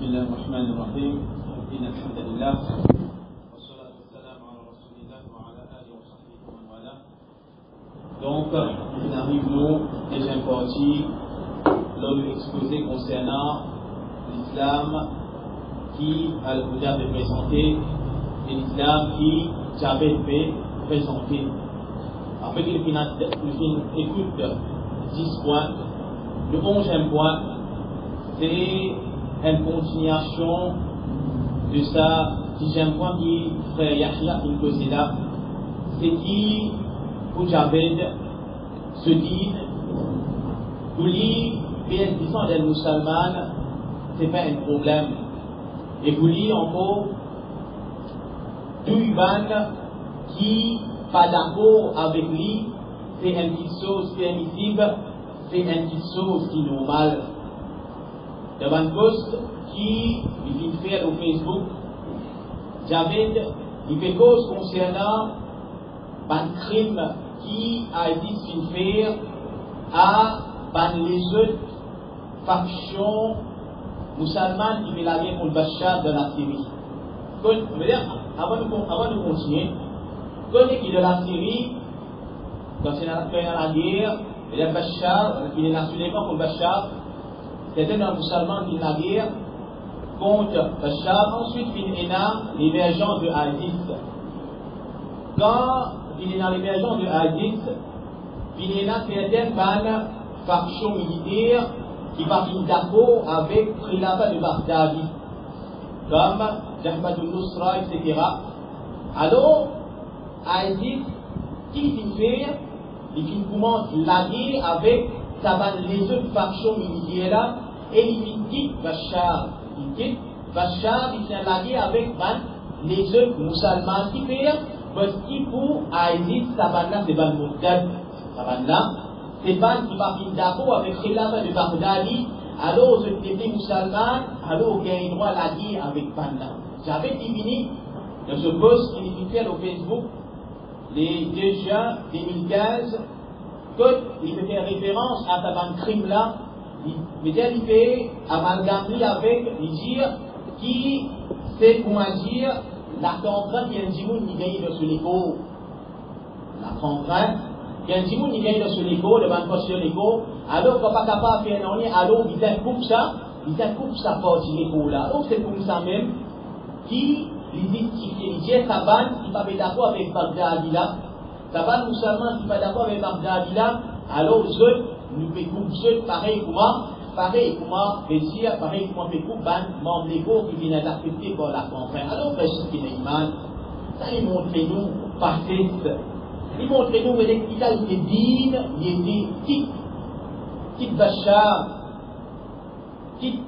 بسم الله الرحمن الرحيم إن الحمد لله والصلاة والسلام على رسول الله وعلى آله وصحبه ومن والاه. Donc, nous arrivons deuxième partie lors de l'exposé concernant l'islam qui Al-Huda avait présenté et l'islam qui Jabed avait présenté. Après qu'il écoute 10 points, le 11e point, c'est une continuation de ça, 10e point qui frère Yahya qui nous posait là, c'est qui, pour Jabed, se dit, pour lui, bénéficiant des musulmans, c'est pas un problème. Et pour lui, encore, Douiban qui pas d'accord avec lui, c'est une petite chose permissible, c'est une petite chose qui est normale. Dans un post qui vient faire au Facebook, Javed, il fait cause concernant un crime qui a été fait à les autres factions musulmanes qui veulent la guerre contre Bachar de la Syrie. Avant de continuer, quand il est de la Syrie, quand il y a la guerre, il y a Bachar, il est nationalement contre Bachar. C'était un musulman qui n'a guerre contre Bachar. Ensuite, il y a l'émergence de ISIS. Quand il y a l'émergence de ISIS, il y a certaines factions militaires qui partent d'accord avec Khilafa de Baghdadi, comme Jabhat al-Nusra, etc. Alors, ISIS, qui fait, il commence la guerre avec les autres factions militaires et il quitte Bachar. Il quitte Bachar, il tient la guerre avec les autres musulmans qui fait, parce qu'il pour ISIS, là, c'est pas le Mourtad. Là, c'est pas qui partent d'accord avec Khilafa de Baghdadi, alors aux autres musulmans, alors il y a un droit à la guerre avec Banda. J'avais défini dans ce post qui fait au Facebook, les 2 juin 2015, quand il fait référence à ce crime-là, il fait amalgamer avec, il dit, qui c'est comment dire, la contrainte qu'il y a un djimoun qui gagne dans ce légo. La contrainte, il y a un djimoun qui gagne dans ce légo, le ban sur l'égo, alors qu'on n'est pas capable de faire un année, alors il coupe ça partie l'égo-là. Alors c'est comme ça même, qui dit Saban qui pas d'accord avec Baghdadi là, Saban musulman qui pas d'accord avec Baghdadi là, alors eux nous fait couper pareil comment dire pareil comment fait couper membres légaux qui viennent accepter par la contrainte. Alors parce qu'il est iman, ça il montre nous parfait, il montre nous l'électrical qui est digne, il est quitte Bachar, quitte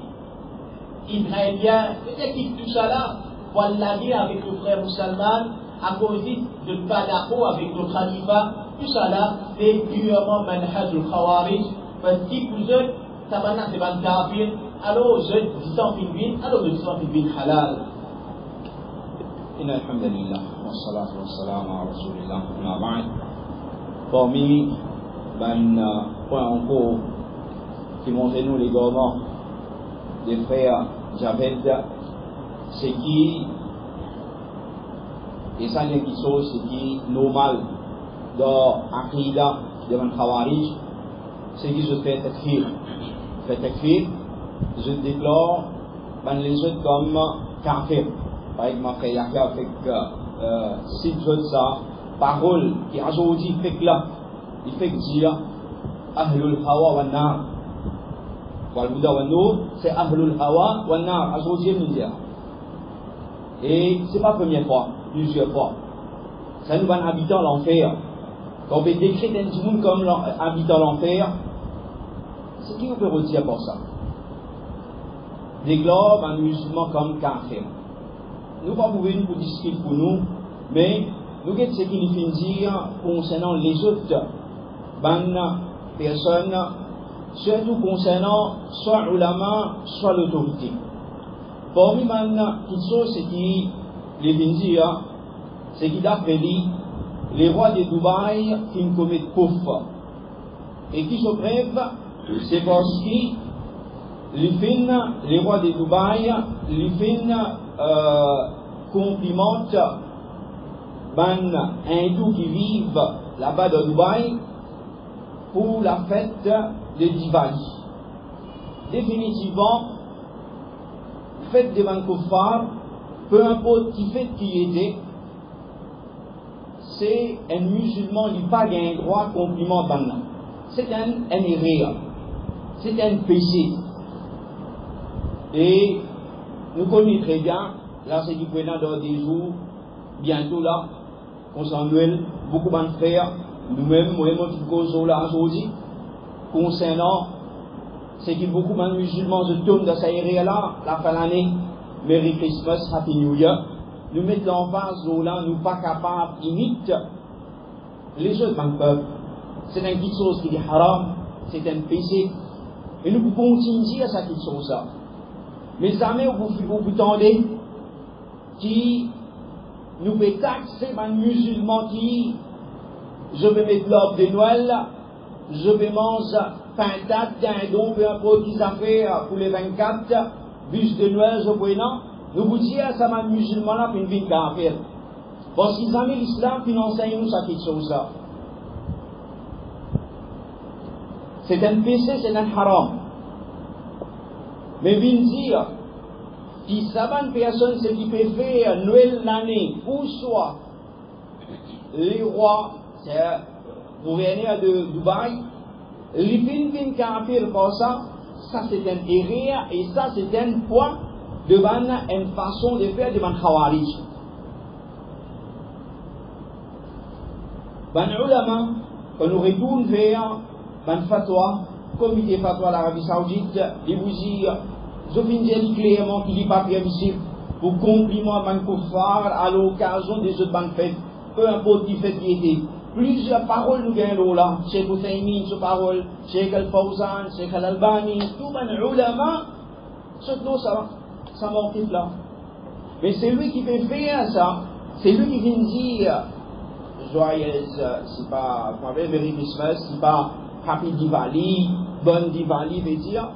Israélien, c'est quitte tout ça là. Pour aller avec le frère musulman, à cause de ne pas d'accord avec le khalifa, tout ça là, c'est purement manhaj al-khawarij, parce que pour eux, ça va c'est un kafir, alors je dis en film, alors je dis en film halal. Inna alhamdulillah, wa salatu wa salam ala rasulillah, ma ba'd. Parmi les points en cours qui montrent nous les gouvernements des frères Javed, c'est qui, et ça il y a quelque chose c'est qui normal dans l'aqida de man khawarij, c'est qui je fais takfir, je déclare les autres comme kafir. Par exemple, frère Yahya fait cite ça, parole qui a aujourd'hui fait là, il fait dire Ahlul Hawa wa Nar. Wal Huda wa Nur, c'est Ahlul Hawa wa Nar, aujourd'hui il dit. Et c'est pas la première fois, plusieurs fois. Ça nous va habitant l'enfer. Quand on peut décrire un monde comme habitant l'enfer, c'est qui on peut redire pour ça? Déclare un musulman comme kafir. Nous pas pouvoir nous discuter pour nous, mais nous avons ce qu'il vient dire concernant les autres personnes, surtout concernant soit l'ulama, soit l'autorité. Parmi toutes choses, c'est qui les vient c'est qui d'après lui, les rois de Dubaï qui commettent kufr. Et qui se brève, c'est parce que les rois de Dubaï, les fins complimentent les hindous qui vivent là-bas de Dubaï pour la fête de Diwali. Définitivement, fête de Vancouver, peu importe qui fait qui était, c'est un musulman qui n'a pas un droit à compliment. C'est un erreur, c'est un péché. Et nous connaissons très bien, là c'est du prénom dans des jours, bientôt là, concernant beaucoup de frères, nous-mêmes, moi-même, qui causons là aujourd'hui, concernant, c'est que beaucoup de musulmans se tournent dans cette area-là, la fin de l'année, Merry Christmas, Happy New Year, nous mettons l'emphase là, nous pas capables d'imiter les autres peuples. C'est une petite chose qui est haram, c'est un péché, et nous pouvons continuer à cette petite chose-là. Mais jamais vous tendez qui nous peut taxer les musulmans qui je vais mettre l'ordre de Noël, je vais manger pintade, dindon, peu importe qu'ils affaires pour les 24, bus de Noël, je vois non. Nous vous disons à ces musulmans-là pour une vie de parce qu'ils ont mis l'islam qui nous enseigne nous cette chose-là. C'est un péché, c'est un haram. Mais viens dire, qui savent personne ce qui peut faire Noël l'année, ou soit les rois, c'est le gouverneur de Dubaï, les films qui pour ça, ça c'est un erreur et ça c'est un point devant une façon de faire devant Khawarij. Ben ulama, quand nous retournons vers ben fatwa, comité fatwa de l'Arabie Saoudite, ils vous disent, je viens dire clairement qu'il n'est pas permissible pour compliment ben kuffar à l'occasion des autres ben fêtes, peu importe qui fait qui était. Plusieurs paroles nous gagnons là, Cheikh Ousaymin, ce parole, Cheikh Al-Fawzan, Cheikh Al-Albani, tout ben ulama, surtout ça m'occupe là. Mais c'est lui qui peut faire ça, c'est lui qui vient dire, joyeuse, c'est pas Merry Christmas, c'est pas Happy Diwali, bonne Diwali, veut dire,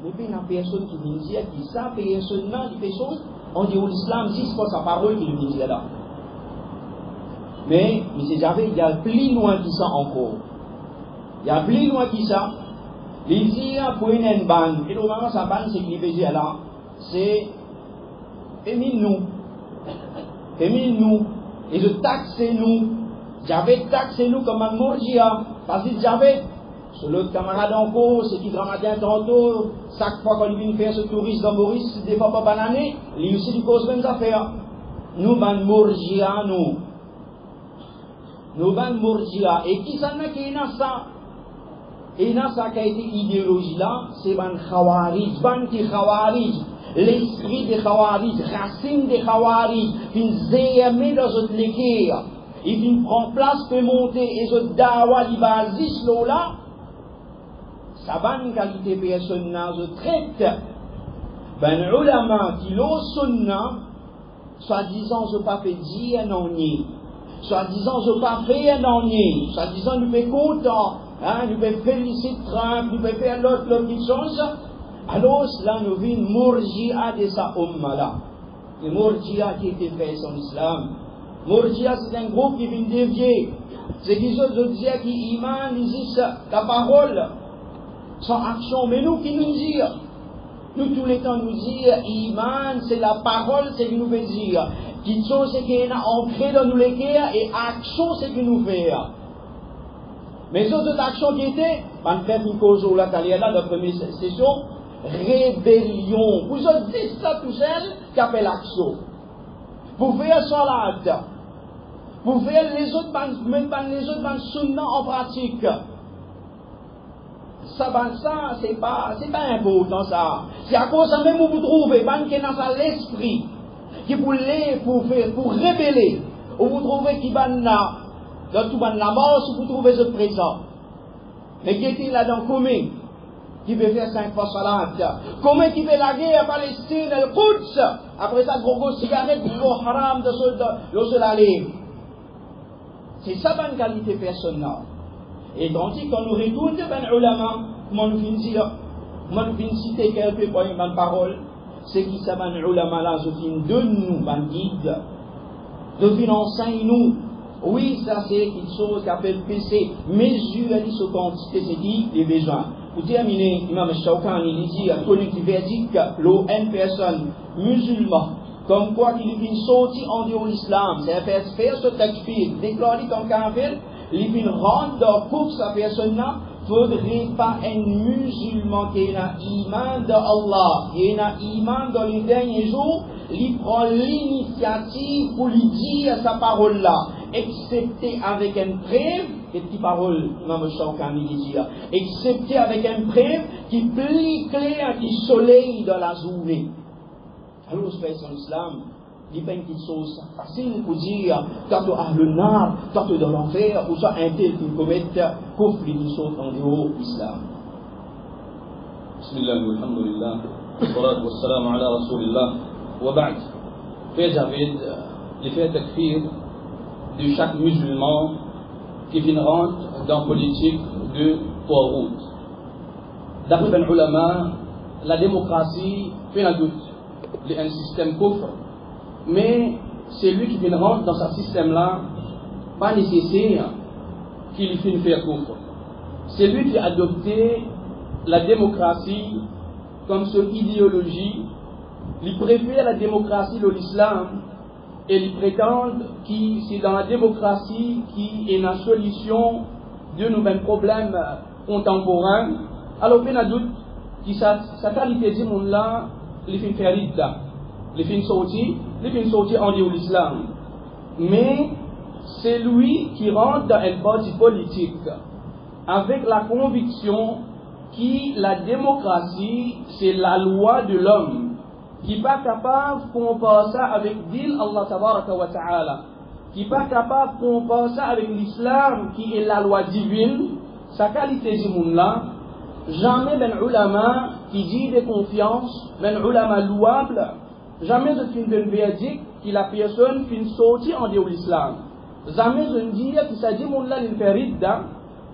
mais puis il y a personne qui vient dire, qui ça, personne non, il fait chose, on dit au l'islam, si c'est pas sa parole qui vient dire là. Mais, M. Javé, il y a plus loin que ça encore. Il y a plus loin que ça. Les dire pour une bande, et normalement, sa bande, c'est qu'il veut dire là, c'est, fémine-nous. Fémine-nous. Et je taxe nous. J'avais taxé nous comme un Mourgia. Parce que j'avais, sur l'autre camarade encore, c'est qui dramatique tantôt, chaque fois qu'on vient faire ce touriste dans Maurice, des fois pas banane, il y a aussi des causes mêmes affaires. Nous, man Mourgia, nous. Nous ban Mourgia. Et qui s'en a qui n'a ça? Et n'a ça qui a été idéologie là, c'est ban Khawarij, ban qui Khawarij. L'esprit des Khawarij, racine des Khawarij, fin zéyame dans notre l'équerre. Il vient prendre place, peut monter, et ce dawa li basis là, sa ban qualité personnelle, je traite. Ben ulama qui l'ont sunna, soi-disant je pas fait dire non ni. Soi-disant, je ne peux pas faire un ennui. Soi-disant, nous sommes contents. Nous pouvons féliciter Trump, nous pouvons faire l'autre chose. Alors, là, nous venons Mourgia de sa umma-là. Et Mourgia qui était fait son islam. Mourgia, c'est un groupe qui vient dévier. C'est qu'ils ont dit qu'ils iman, ils disent la parole, sans action. Mais nous, qui nous disent? Nous, tous les temps, nous disons, iman, c'est la parole, c'est ce qu'il nous fait dire. Qui sont ce qui est ancré dans nous les guerres et action c'est que nous faisons. Mais les autres actions qui étaient, on fait une cause là, dans la première session, rébellion. Vous avez dit ça tout seul, qui appelle action. Vous faites salade. Vous faites les autres bandes sunna en pratique. Ça, c'est pas important ça. C'est à cause de ça même où vous trouvez, qui est dans l'esprit. Qui pour révéler, ou vous trouvez qui va dans tout la mort, si vous trouvez ce présent. Mais qui est là dans comment qui veut faire 5 fois salat, comment qui veut la guerre à Palestine, le Quds, après ça, gros cigarette, gros haram de ce aller. C'est ça, bonne qualité personnelle. Et tandis qu'on nous retourne, ben ulama, comment nous finissons, Moi, je viens citer quelques points de parole. C'est qui ça m'a ulama là, je viens de nous, ban guide. Je viens enseigne nous. Oui, ça c'est quelque chose qui appelle PC. Mesurer les quantités, c'est qui les besoins. Pour terminer, Imam Shawkani, il dit, connu qui verdict, l'eau, une personne musulmane, comme quoi il vient sortir en dehors de l'islam, c'est faire ce takfir, déclarer comme kafir, il vient rendre pour sa personne-là, faudrait pas un musulman qui a iman de Allah, qui a iman dans les derniers jours, il prend l'initiative pour lui dire sa parole-là, excepté avec une preuve, et petite parole, Imam Shawkani dit là, excepté avec une preuve qui plie clair qui soleil dans la journée. Alors, je fais son islam, il n'y a pas une petite chose facile pour dire, quand tu as le nar, quand tu es dans l'enfer, ou soit un tel qui commet kufr qui saute en dehors de l'islam. Bismillah, alhamdulillah, wassalatu wassalamu ala rasulillah, wa ba'd. Frère Javid, les faits takfir de chaque musulman qui vient rentrer dans la politique de Tarout. D'après les ulama, la démocratie fait un doute. Il y a un système kufr, mais c'est lui qui vient rentrer dans ce système-là, pas nécessaire qu'il finisse faire kufr. C'est lui qui a adopté la démocratie comme son idéologie. Il préfère la démocratie de l'islam et il prétend que c'est dans la démocratie qui est la solution de nos mêmes problèmes contemporains. Alors, il y a un doute que sa qualité de monde-là, il fait faire ridda, il fait sortir en dehors de l'islam. Mais c'est lui qui rentre dans un parti politique avec la conviction que la démocratie, c'est la loi de l'homme, qui n'est pas capable de comparer ça avec Din Allah Tabaraka wa Ta'ala, qui n'est pas capable de comparer ça avec l'islam, qui est la loi divine. Sa qualité de monde-là, jamais ben ulama qui dit de confiance, ben ulama louable, jamais je fin de verdict que la personne fin sortir en dehors de l'islam. Jamais je ne dis que ça dit mon là fait ridda,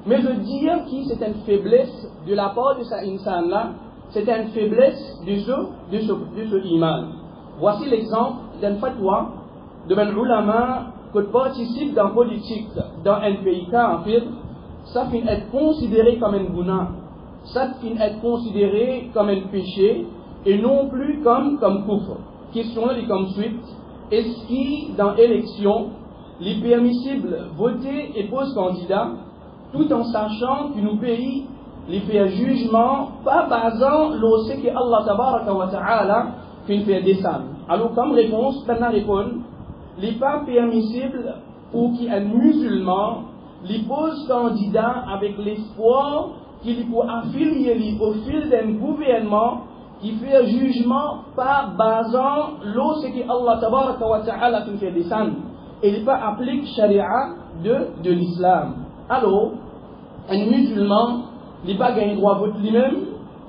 mais je dis que c'est une faiblesse de la part de sa insan là, c'est une faiblesse de ce iman. Voici l'exemple d'un fatwa de ben ulama qui participe dans la politique dans un pays kafir, ça finit être considéré comme un guna. Ça finit être considéré comme un péché et non plus comme kufr. Question là est comme suite. Est-ce qu'il dans l'élection, il est permissible voter et poser candidat tout en sachant que nos pays les fait un jugement pas basant l'océ que Allah Tabaraka wa Ta'ala fait descendre. Alors comme réponse, pendant répondre, il n'est pas permissible pour qu'un musulman les pose candidat avec l'espoir qu'il peut affilier au fil d'un gouvernement qui fait un jugement pas basant l'océ que Allah Tabaraka wa Ta'ala fait descendre. Et il n'est pas applique charia de l'islam. Alors, un musulman n'est pas gagné droit vote lui-même,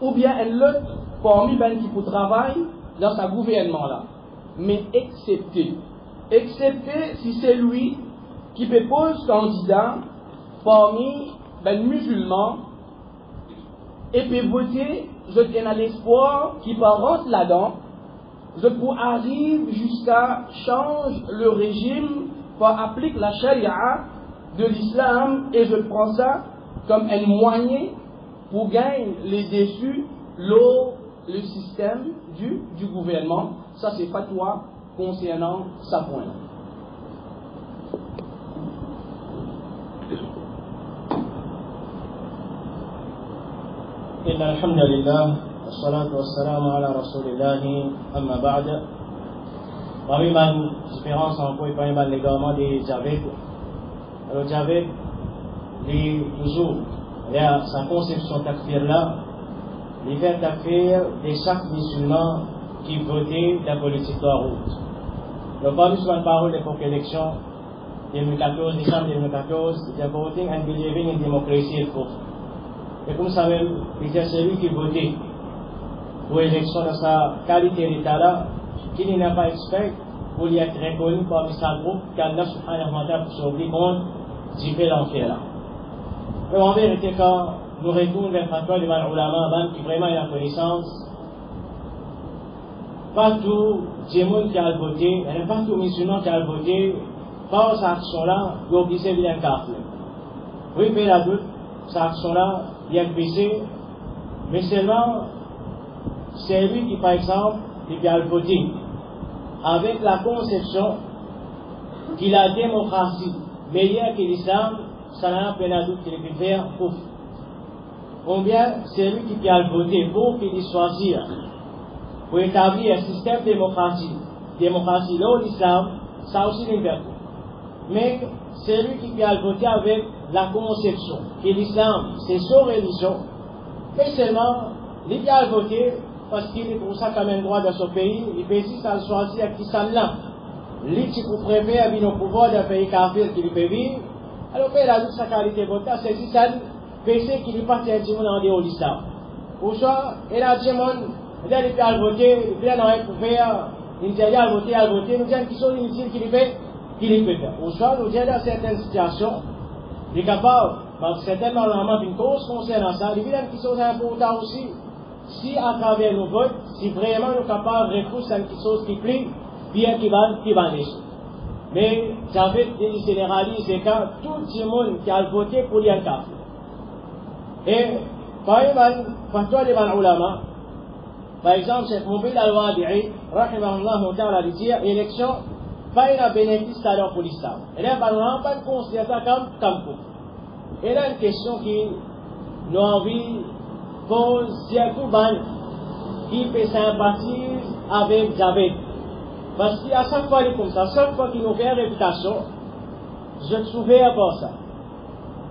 ou bien un autre parmi ben qui peut travailler dans sa gouvernement là. Mais excepté si c'est lui qui peut poser candidat parmi ben musulmans et peut voter, je tiens à l'espoir qu'il peut rentrer là-dedans, je peux arriver jusqu'à changer le régime pour appliquer la charia de l'islam et je prends ça comme un moyen pour gagner les déçus, le système du gouvernement. Ça c'est fatwa concernant ça point. إن الحمد لله والصلاة والسلام على رسول الله أما بعد. Parmi ma espérance en quoi parmi ma l'égarement des Javed. Alors Javed, il toujours là sa conception takfir là, il fait takfir de chaque musulman qui votait la politique de la route. Donc parmi souvent parole de l'époque élection 2014, décembre 2014, il y a voting and believing in democracy et kufr. Et comme ça même, il y a celui qui votait pour l'élection dans sa qualité d'état-là, qui n'a pas expert pour y être reconnu parmi sa groupe, qu'Allah subhanahu wa ta'ala pour sauver contre d'y faire l'enfer là. Mais en vérité, quand nous retournons vers fatwa devant l'ulama, qui vraiment a la connaissance. Pas tout monde qui a voté, et pas tout musulman qui a voté, par cette action-là, il est obligé de bien kafir. Oui, mais la doute, cette action-là, il est obligé, mais seulement, c'est lui qui, par exemple, qui a voté, avec la conception que la démocratie, meilleure que l'islam, ça n'a pas de doute qu'il peut faire pour. Ou bien, c'est lui qui a voté pour qu'il choisisse, pour établir un système démocratique. Démocratie, là, l'islam, ça aussi l'inverse. Mais c'est lui qui a voté avec la conception que l'islam, c'est son religion. Mais seulement, il a voté parce qu'il est pour ça quand même droit dans son pays, il peut aussi choisir qui s'en là. Lui qui préfère avec nos pouvoirs d'un pays kafir qu'il peut vivre, alors il a toute sa qualité de vote, c'est si ça PC qui n'est pas un monde en dehors de l'islam. Pour ça, il a dit monde, il a voté, il a pour faire, il a voté, nous disons qu'ils sont inutiles qu'il peut faire. Pour ça, nous disons dans certaines situations, il est capable, parce que certainement normalement une cause concernant ça, il est qui sont importants aussi. Si à travers nos votes, si vraiment nous sommes capables de repousser quelque chose qui plaît, bien qui va laisser. Mais j'avais généralisé quand tout le monde qui a voté pour l'Ianka. Et par exemple, fatwa devant l'ulama, par exemple, Cheikh Moubil al-Wadi'i, rahimahullah ta'ala, dit élection, pas un bénéfice alors pour l'islam. Et là, on n'a pas considéré ça comme pour. Et là, une question qui nous a envie pose surtout ban qui peut sympathiser avec Javed. Parce qu'à chaque fois, il est comme ça, chaque fois qu'il nous fait réputation, je te souviens pas ça.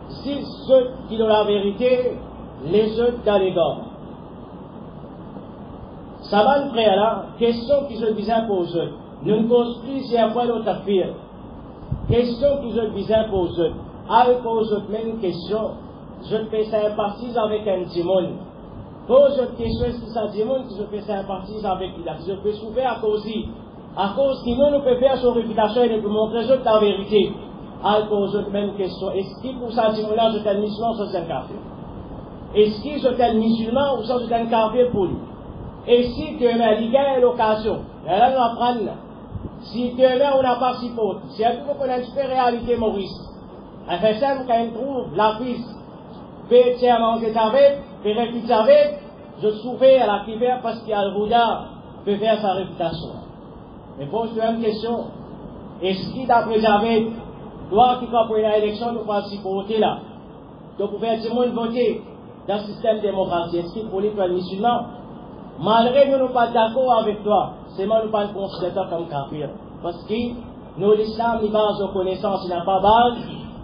Si ceux qui ont la vérité, les autres dans les gars. Ça va nous prêter là, question qu'ils ont besoin pour eux. Nous ne cause plus si après notre affaire. Question qu'ils ont besoin pour eux. Avec eux, même une question, je peux sympathiser avec un démon. Pose une question, si c'est un démon que je peux sympathiser avec lui. Je peux souffrir à cause qu'il nous peut faire son réputation et nous montrer la vérité. À cause de même question, est-ce qu'il pour ça démon-là, je suis un musulman ou je suis un kafir? Est-ce qu'il je suis un musulman ou je suis un kafir pour lui? Et si demain, il y a l'occasion, là, nous apprenons, si demain on n'a pas si faute, si on a une super réalité Maurice, enfin, ça, quand on trouve la piste, peut tiens manger avec, peut réputer avec, je souffre à la prière parce qu'il y a le Bouddha peut faire sa réputation. Mais pose-toi une question, est-ce qu'il d'après Javid, doit qu'il soit pour une élection, nous pas si voter là, donc pour faire tout le monde voter dans le système démocratique, est-ce qu'il faut les musulmans? Malgré nous ne sommes pas d'accord avec toi, c'est moi nous pas considérer toi comme kafir. Parce que nous, l'islam, il base aux connaissances, il n'a pas base,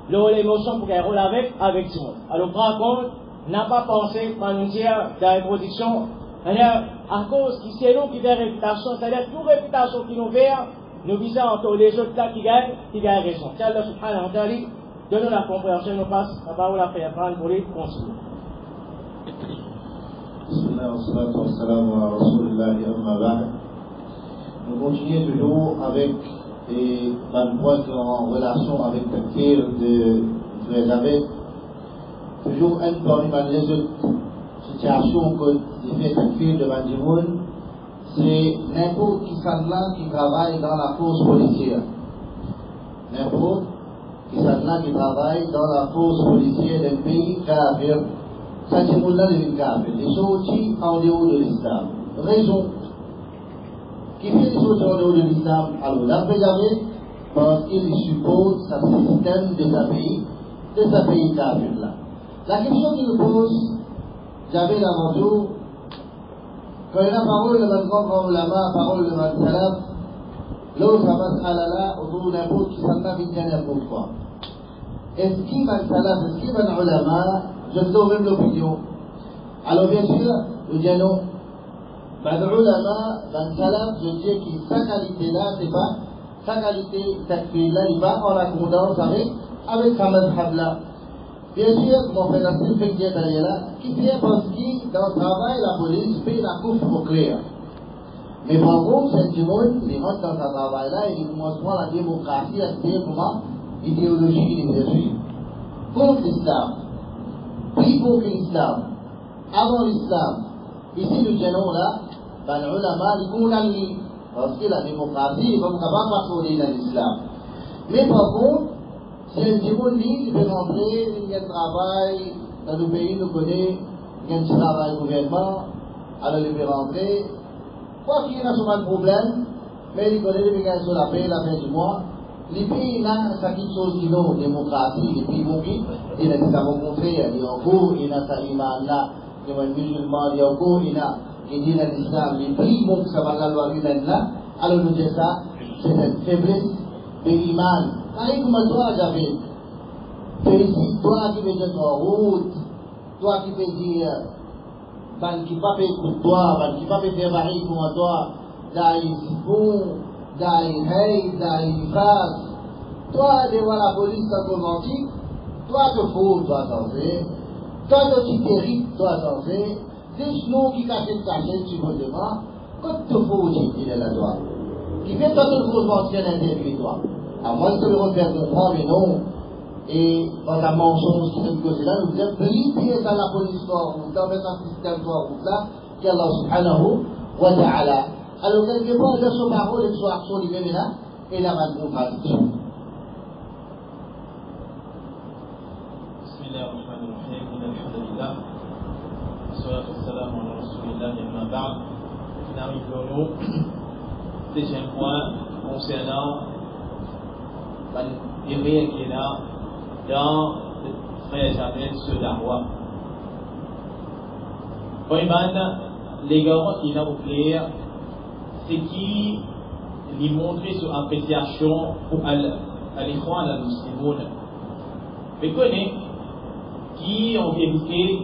l'émotion pour qu'elle roule avec tout le monde. Alors, par contre, n'a pas pensé, par nous dire, dans l'introduction, à cause qui c'est nous qui fait réputation, c'est-à-dire toute réputation qui nous fait, nous visons entre les autres là qui gagnent raison. Qu'Allah subhanahu wa ta'ala, donne-nous la compréhension, nous passe la parole à faire prendre pour les continuer. Nous continuons toujours avec les points qui sont en relation avec le tir de Javid. Toujours un parmi les autres situations que j'ai fait le tir de Mandimoun, c'est n'importe qui qui travaille dans la force policière. N'importe qui travaille dans la force policière d'un pays kafir. Ça, c'est pour là de kafir. Les sorties en dehors de l'islam. Raison. Qui fait les sorties en dehors de l'islam? Alors, d'après Javid, parce qu'il suppose ce système de sa pays kafir là. La question qu'il pose, Javid avant tout, quand il a parole de notre grand ulama, parole de notre salaf, l'autre mas'ala autour d'un bout qui s'en a vite n'importe quoi. Est-ce qu'il va le salaf, est-ce qu'il va l'ulama? Je donne même l'opinion. Alors bien sûr, je dis non. L'ulama, dans le salaf, je dis que sa qualité-là, c'est pas, sa qualité, cette fille-là, il va en accordance avec sa madhab-là. Bien sûr, mon frère Nassim fait dire derrière là, qui vient parce que dans le travail, la police fait la course au clair. Mais par contre, c'est monde, il rentre dans ce travail-là, il commence à la démocratie, à dire comment l'idéologie qu'il est suivre. Contre l'islam. Puis plus gros que l'islam. Avant l'islam, ici le génome là, ben l'ulama, ils condamnent, parce que la démocratie, ils ne vont pas passer dans l'islam. Mais par contre, si un Simon dit, il peut rentrer, il y a un travail, dans nos pays, nous connaissons, il y a un travail gouvernement, alors il peut rentrer. Quoi qu'il y ait un problème, mais il connaît les gars sur la paix, la fin du mois. Les pays là, c'est quelque chose qui ont démocratie, les pays vont vite, il a rencontré, il y a un cours, il y a un imam là, il y a un musulman, il y a un cours, il y a l'islam, les pays vont que ça va la loi humaine là, alors nous disons ça, c'est une faiblesse de l'imam. Allez, comme toi, Javid, félicite toi qui veux dire en route, toi qui veux dire, ban qui pas fait pour toi, ban qui pas fait faire varier pour toi, d'aïe bon, d'aïe hey, d'aïe phrase. Toi, devant la police romantique, toi te fous, toi censé, toi te terrible, toi censé, des genoux qui cachent le cachet, tu veux devant, quand te fous, il est là, toi. Qui fait toi te fous mentir l'intérieur, toi. Alors moi, je peux le faire comprendre, mais non. Et dans la mensonge qui se cause là, nous disons, briller dans la police noire, ou dans un système noir, ou là, qu'Allah subhanahu wa ta'ala. Alors, quelque part, de son parole et de son action, il est là, et la contradiction. Bismillah ar-Rahman ar-Rahim, alhamdulillah, wassalatu wassalamu ala rasulillah, amma ba'd. Nous arrivons au deuxième point concernant les règles qui est là dans le frère Javel sur la roi. Les gars qui ont clair, c'est qui lui montrer sur appréciation pour al-Ikhwan al-Muslimoun. Mais connaît qui en vérité,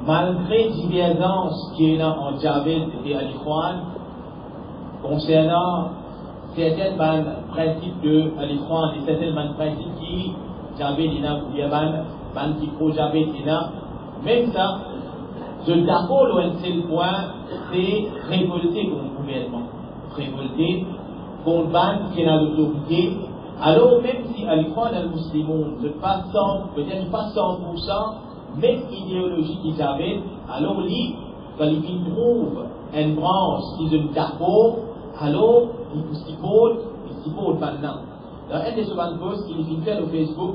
malgré divergence qu'il y a en Javel et al-Ikhwan concernant certains principes de l'Ikhwan et certains principes qui Javel ou Yaman qui pro Javel même ça, je d'accord un seul point, c'est révolter contre le gouvernement, révolter contre ban qui a l'autorité. Alors même si l'Ikhwan al-Muslimoun ne pas 100, peut-être pas 100%, même idéologie qui Javel, alors lui, quand il trouve une branche qui est d'accord, alors il s'y pose maintenant. Dans un des posts qu'il fait sur Facebook,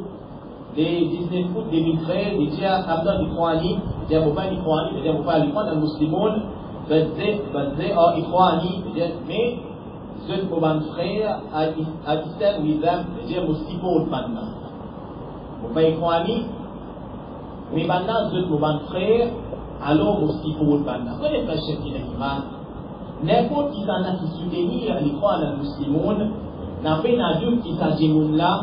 les 19 août 2013, il dit à Abdel Ikhwani, il dit à Mouba Ikhwani, il dit à Mouba Ikhwani, al-Muslimoun, basé en Ikhwani, mais je ne peux pas frère à Islam Wizam, il dit à Muslimoun maintenant. Mouba Ikhwani, mais maintenant je ne peux pas frère, alors Muslimoun maintenant. Vous connaissez le chef qui est l'imam? N'importe qui s'en a qui soutenir l'Ikhwan al-Muslimoun, n'a pas un doute qui s'agit de là,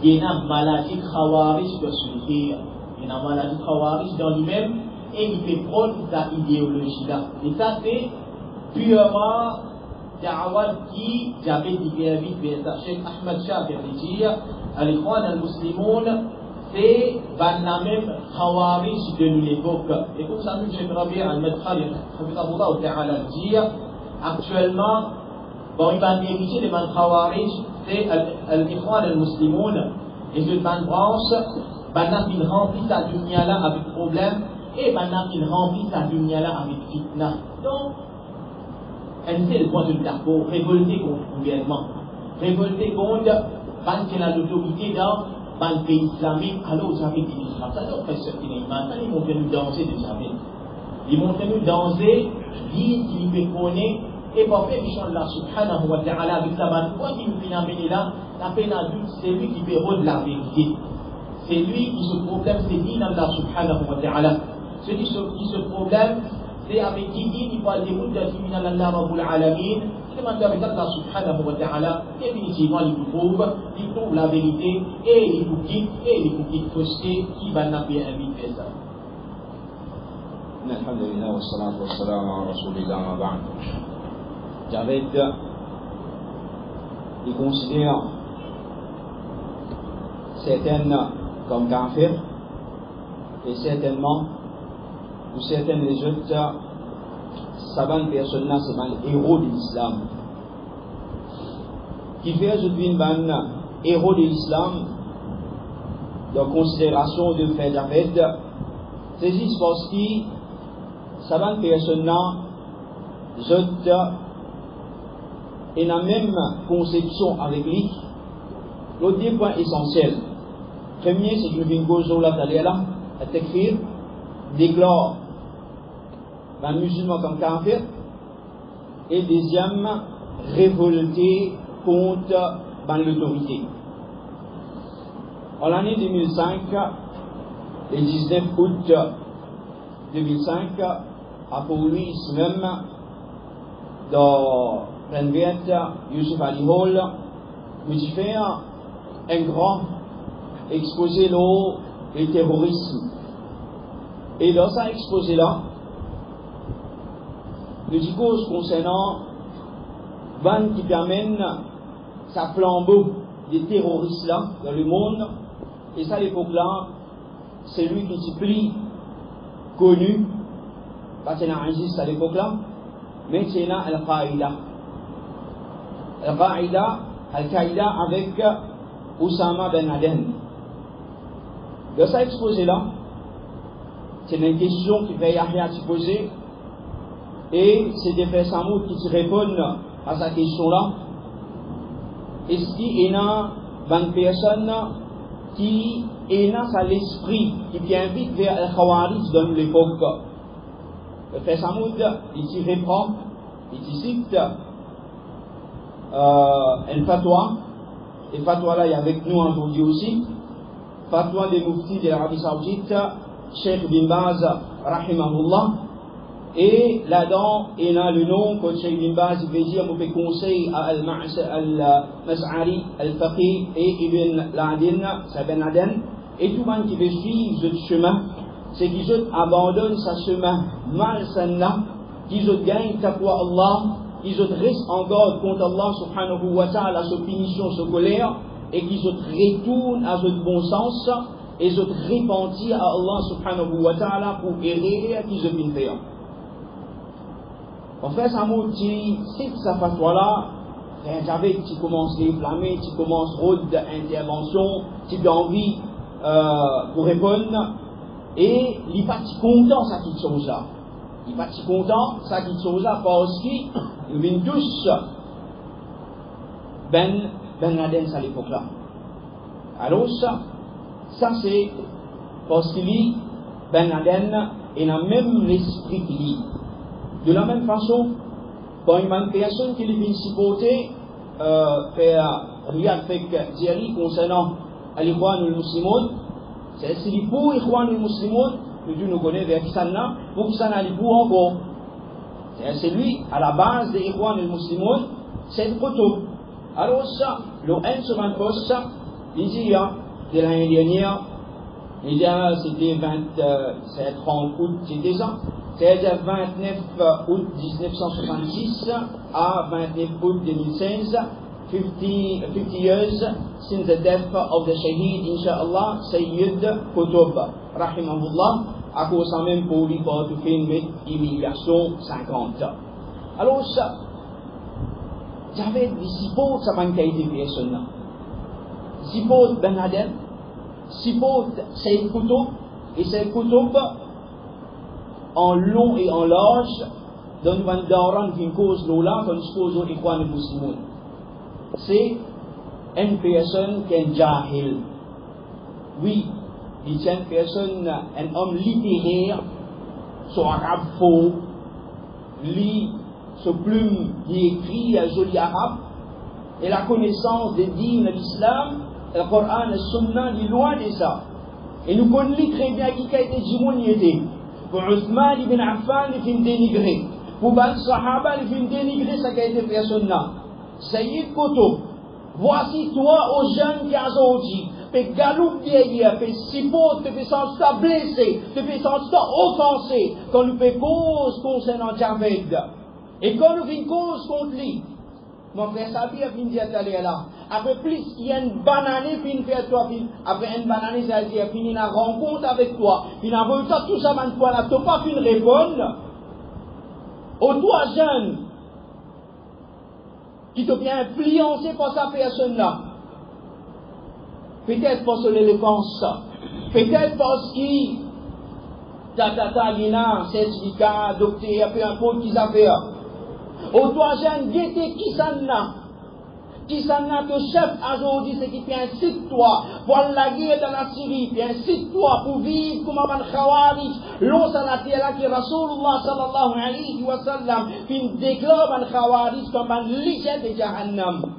il y a une maladie khawarij de soutenir. Il y a une maladie khawarij dans lui-même et il fait prendre sa idéologie là. Et ça, c'est purement da'awat qui, j'avais dit bien vite, Cheikh Ahmed Shah vient de dire, l'Ikhwan al-Muslimoun, c'est la même khawarij de l'époque. Et comme ça, nous, Cheikh Rabi' al-Madkhali, dire, actuellement, bon, il va diriger les khawarij, c'est l'Ikhwan al-Muslimoun, et je ban branche, il remplit sa dunya là avec problème, et il remplit sa dunya là avec fitna. Donc, c'est le point de d'accord, révolter contre le gouvernement, révolter contre ban qui a l'autorité dans le pays islamique, alors j'avais dit l'islam. Ça, c'est un professeur qui n'est pas, ils montrent nous danger de jamais. Ils montrent nous danger, dire qu'il peut connaître, et pour faire Allah subhanahu wa ta'ala avec sa bonne foi qui nous vient amener là, la peine adulte, c'est lui qui fait rôle de la vérité. C'est lui qui se problème, c'est dit Allah subhanahu wa ta'ala. Celui qui se problème, c'est avec qui dit, il parle des mots de Allah Rabbul Alamin, c'est maintenant avec Allah subhanahu wa ta'ala, définitivement il trouve la vérité, et il vous quitte, et il vous quitte fausseté, qui va n'appeler inviter ça. Alhamdulillah, wa salatu wa salam ala rasulillah wa ba'd. Javed, il considère certaines comme kafir et certainement ou certaines les autres savantes personnes là c'est un héros de l'islam qui fait aujourd'hui un héros de l'islam dans considération de faire Javed C'est juste parce que ça va une personne, je et la même conception avec lui. L'autre deux points essentiels. Premier, c'est que nous venons là, à Tekfir, déclare un musulman comme kafir. Et deuxième, révolter contre l'autorité. En l'année 2005, le 19 août 2005, à Paul-Louis même, dans Renviet, Youssef Ali Hall, nous avons fait un grand exposé le terrorisme. Et dans cet exposé-là, nous disons concernant Van qui permène sa flambeau des terroristes là dans le monde. Et ça, à l'époque-là, c'est lui qui est plus connu, pas qu'il existe à l'époque-là, mais c'est Al-Qaïda. Al-Qaïda avec Oussama Ben Laden. Dans cet exposé-là, c'est une question qui fait Yahya se poser, et c'est des frères Samoud qui se répondent à cette question-là. Est-ce qu'il y a une personne qui est dans l'esprit, qui invite vers Al-Khawarij dans l'époque? Le frère Samoud, il s'y reprend, il s'y cite un fatwa, et fatwa là, il y a avec nous aujourd'hui aussi, fatwa des muftis de l'Arabie Saoudite, Cheikh Bin Baz, rahimahullah, et là-dedans, il y a le nom que Cheikh Bin Baz veut dire, on fait conseil à Al-Mas'ari, Al-Faqih et Ibn Laden, c'est Ben Laden, et tout le monde qui veut suivre ce chemin, c'est qu'ils abandonnent ce chemin malsain, qu'ils gagnent taqwa Allah, qu'ils restent en garde contre Allah subhanahu wa ta'ala, sa punition, sa colère, et qu'ils retournent à ce bon sens, et qu'ils repentir à Allah subhanahu wa ta'ala pour errer qu'ils ont fait. En fait, ça m'a dit, si ça fait toi-là, j'avais, tu commences à inflammer, tu commences à rôle d'intervention, tu as envie pour répondre, et il n'est pas si content, ça qui chose là. Il n'est pas si content, ça qui chose là, parce qu'il vient tous Ben Laden à l'époque-là. Alors ça c'est parce qu'il dit Ben Laden est dans le même esprit qu'il dit. De la même façon, quand il y a une personne qui vient supporter, faire Riyad fait Jerry concernant l'Ikhwan al-Muslimoun, c'est pour l'Ikhwan al-Muslimoun, nous connaissons vers Kisana, pour Kisana l'Ibou encore. C'est lui, à la base des Ikhwan al-Muslimoun, c'est le photo. Alors ça, le 1 sur 20 poste, il dit, de l'année dernière, il dit, c'était 30 août, c'était ça. C'est-à-dire 29 août 1966 à 29 août 2016, 50 years since the death of the Shaheed, Inch'Allah, Sayyid Qutb, rahimahullah, à cause même pour lui, pour tout faire une immigration 50. Alors ça, j'avais des supports, ça m'a été personne là. Support Ben Laden, support Sayyid Qutb, et Sayyid Qutb, en long et en large, dans une daran qui cause l'ola, qu'on expose aux Ikhwan al-Muslimoun. C'est une personne qui est un jahil. Oui, il est une personne, un homme littéraire, son arabe faux, lit, son plume, il écrit un joli arabe, et la connaissance des dîmes de l'islam, le Coran, le Sunna, il est loin de ça. Et nous connaissons très bien qui a été Jimouniété. Pour Othman ibn Affan, il fait dénigrer. Pour Ban Sahaba, il fait dénigrer sa qualité personnelle. Sayyid Qutb, voici toi aux jeunes qui ont dit, tu galoupe derrière, tu support, tu fais sentir blessé, tu fais sentir offensé, quand nous faisons cause concernant Javed. Et quand nous faisons cause contre lui, mon frère Sabi a fini de dire là. Après plus, il y a une banane, puis une faire toi, puis après une banane, ça dit, puis il a rencontre avec toi, puis il a reçu tout ça, man, toi, là, tu n'as pas pu répondre. Aux toi, jeune, qui te vient influencer par sa personne-là. Peut-être parce que l'éloquence, peut-être parce qu'il tata, gina, certificat, docteur, peu importe qui ça fait. Au troisième, guetter qui ça n'a. Qui ça n'a que chef aujourd'hui, c'est qui fait incite-toi pour la guerre dans la Syrie, puis incite-toi pour vivre comme un khawarij, l'on s'en a dit là qui Rasulullah sallallahu alayhi wa sallam, puis déclare un khawarij comme un légende de Jahannam.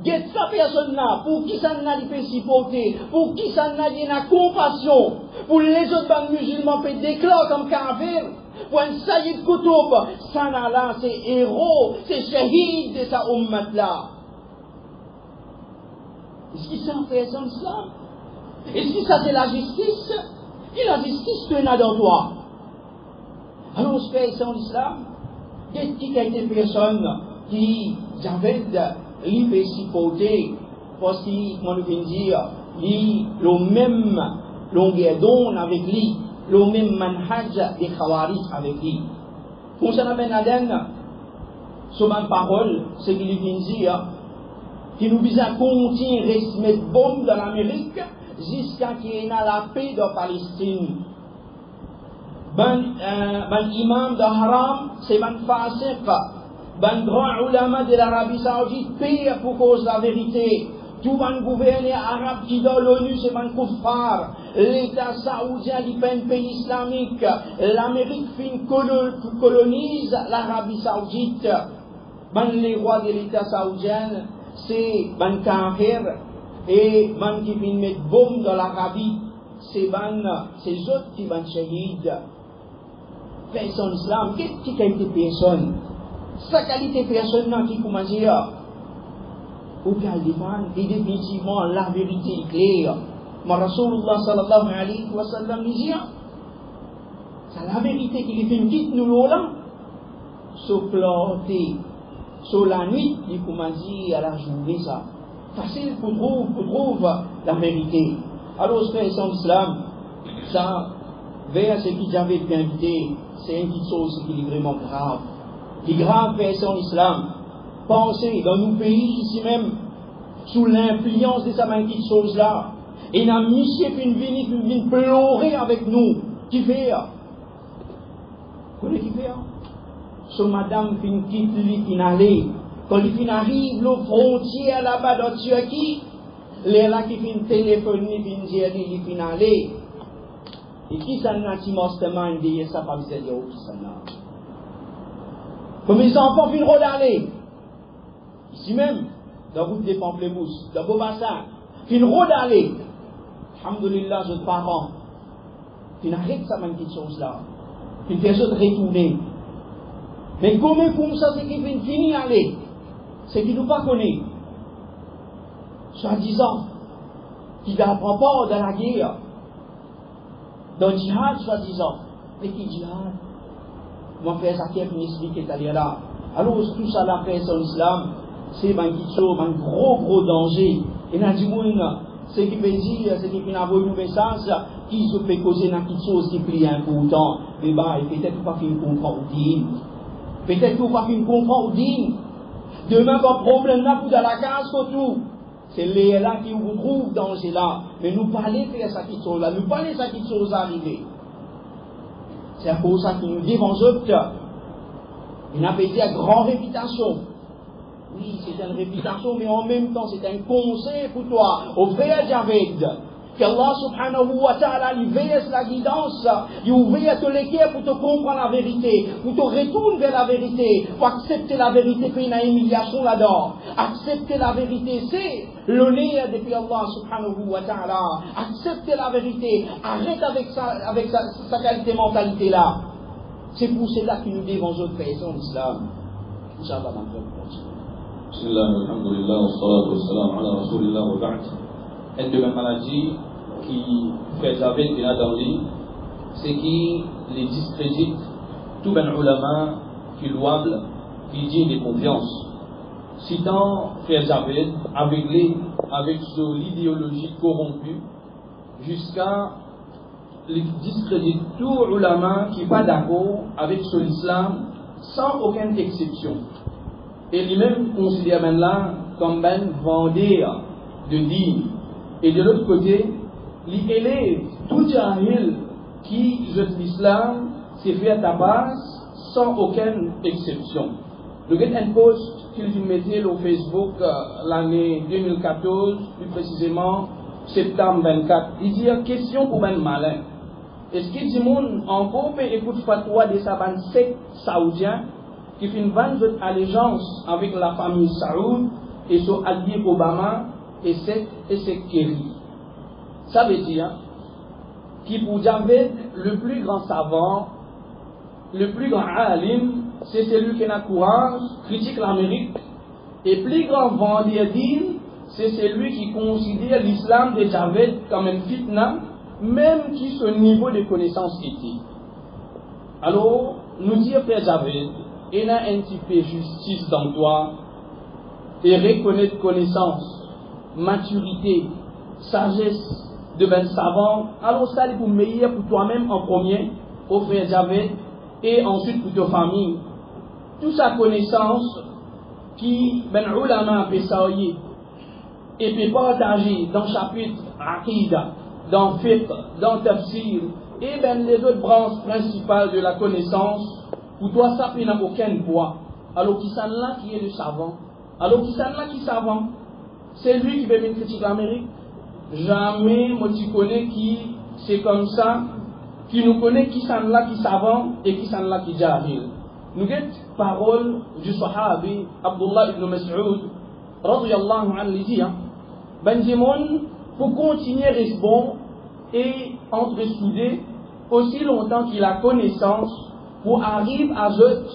Get sa personne-là, pour qui ça n'a pas supporter, pour qui ça n'a pas compassion, pour les autres musulmans qui déclarent comme kafir, pour un Sayyid Koutoub, ça n'a là, c'est héros, c'est shahid de sa ummat-là. Est-ce que ça en fait son islam? Est-ce que ça c'est la justice? Et la justice tu en dans toi. Alors on se fait son islam. Qu'est-ce qui a été personne qui j'avais il fait supporter parce qu'il m'a dit dire il le même longueur d'onde avec lui, le même manhaj des khawarij avec lui. Concernant Ben Laden, sur ma parole, c'est qu'il vient dire qu'il nous vise à continuer à mettre bombe dans l'Amérique jusqu'à qu'il y ait la paix de Palestine. Ben imam de Haram, c'est ben fasiq. Ben grand ulama de l'Arabie Saoudite paye pour cause la vérité. Tout ben gouverneur arabe qui dans l'ONU, c'est ben kuffar. L'État saoudien qui fait un pays islamique. L'Amérique colonise l'Arabie Saoudite. Ben les rois de l'État saoudien, c'est ben kafir. Et ben qui viennent mettre bombe dans l'Arabie, c'est ben, ces autres qui ben shahid. Personne islam, qu'est-ce qui a été personne? Sa qualité personnelle qui commence à dire, auquel défendre, et définitivement la vérité est claire. Mais Rasulullah sallallahu alayhi wa sallam dit, c'est la vérité qui les fait quitte nous là, sauf planter, sur la nuit, il commence à dire à la journée ça. Facile pour trouver la vérité. Alors, ce fait sans islam, ça, vers ce qui j'avais bien invité, c'est une petite chose qui est vraiment grave. Qui est grave vers son islam. Pensez, dans nos pays ici même, sous l'influence de cette petite chose-là, et n'a monsieur qui vient pleurer avec nous. Qui fait? Vous connaissez qui fait? Ce madame qui quitte lui qui n'allait. Quand il arrive aux frontières là-bas dans Turquie, les là qui viennent téléphoner, viennent dire qu'il finit aller. Et qui s'en a si monstement dit ça pas besoin de dire qui s'en a. Comme les enfants viennent redaller. Ici même, dans la route des Pamplemousses, dans Beaubassin, viennent redaller. Alhamdulillah, nos parents, qui n'arrêtent ça même petite chose là. Qui fait ça de retourner. Mais comment comme ça c'est qu'ils viennent finir aller? C'est qu'ils ne nous pas connaissent. Soi-disant, qui n'apprend pas dans la guerre, dans le djihad, soi-disant. Mais qui djihad? Moi, faire ça qui est expliqué là. Alors, tout ça là, fait sur l'islam, c'est un gros danger. Et n'a dit, ce qui veut dire, c'est qu'il y a un message qui se fait causer dans quelque chose qui est plus important. Mais peut-être pas qu'il comprend digne. Peut-être qu'on va faire une comprendre digne. Demain, quand problème là, pour dans la case, tout. C'est les là qui vous trouvent dans ces là. Mais nous parlons de ça qui sont là. Nous parlons de ça qui sont arrivés. C'est pour ça que nous devons opter. Il n'a pas été à grande réputation. Oui, c'est une réputation, mais en même temps, c'est un conseil pour toi, au frère Javed. Qu'Allah subhanahu wa ta'ala lui verse la guidance, il ouvre tous les cœurs pour te comprendre la vérité, pour te retourner vers la vérité, pour accepter la vérité qu'il y a une humiliation là-dedans. Accepter la vérité, c'est l'honneur depuis Allah subhanahu wa ta'ala. Accepter la vérité, arrête avec sa qualité mentalité là. C'est pour cela que nous devons autres faire en islam. Inch'Allah, Bismillah, alhamdulillah, wa salatu wa salam ala rasulillah wa ba'd. Une de mes maladies qui fait Javed bin Adamli, c'est qu'il les discrédite tout ben ulama qui louable, qui dit de confiance. Citant Frère Javed avec l'idéologie corrompue, jusqu'à les discrédite tout ulama qui n'est pas d'accord avec son islam sans aucune exception. Et lui-même considère ben là comme ben vendeur de dîmes. Et de l'autre côté, il élève tout jahil qui, l'islam, s'est fait à ta base sans aucune exception. Le get un post qu'il mettait au Facebook l'année 2014, plus précisément septembre 24. Il dit question pour ben malin. Est-ce qu'il dit moun encore peut écouter fatwa des savants sectes saoudiens qui font une vente d'allégeance avec la famille Saoud et sont alliés Obama et c'est Kerry. Ça veut dire qui pour Javed, le plus grand savant, le plus grand alim, c'est celui qui a courage, critique l'Amérique, et plus grand vendeur d'île, c'est celui qui considère l'islam de Javed comme une fitna, même qui son niveau de connaissance était. Alors, nous dire Frère Javed, il a un petit peu justice dans toi, et reconnaître connaissance, maturité, sagesse de ben savant, alors ça c'est pour meilleur pour toi-même en premier, au Frère Javed, et ensuite pour ta famille. Toute sa connaissance qui ben ulama peut saouiller et peut partager dans le chapitre Aqidah, dans fiqh, dans tafsir et ben les autres branches principales de la connaissance, pour toi ça n'a aucun poids. Alors qui s'en là qui est le savant? Alors qui s'en là qui est savant? C'est lui qui veut venir critiquer l'Amérique. Jamais moi tu connais qui c'est comme ça, qui nous connaît qui s'en là qui savant et qui s'en là qui jahil. Nous avons parole du Sahabi Abdullah ibn Mas'ud radiyallahu anhu dit Benjamin pour continuer à rester bon et entre soudés aussi longtemps qu'il a connaissance pour arriver à eux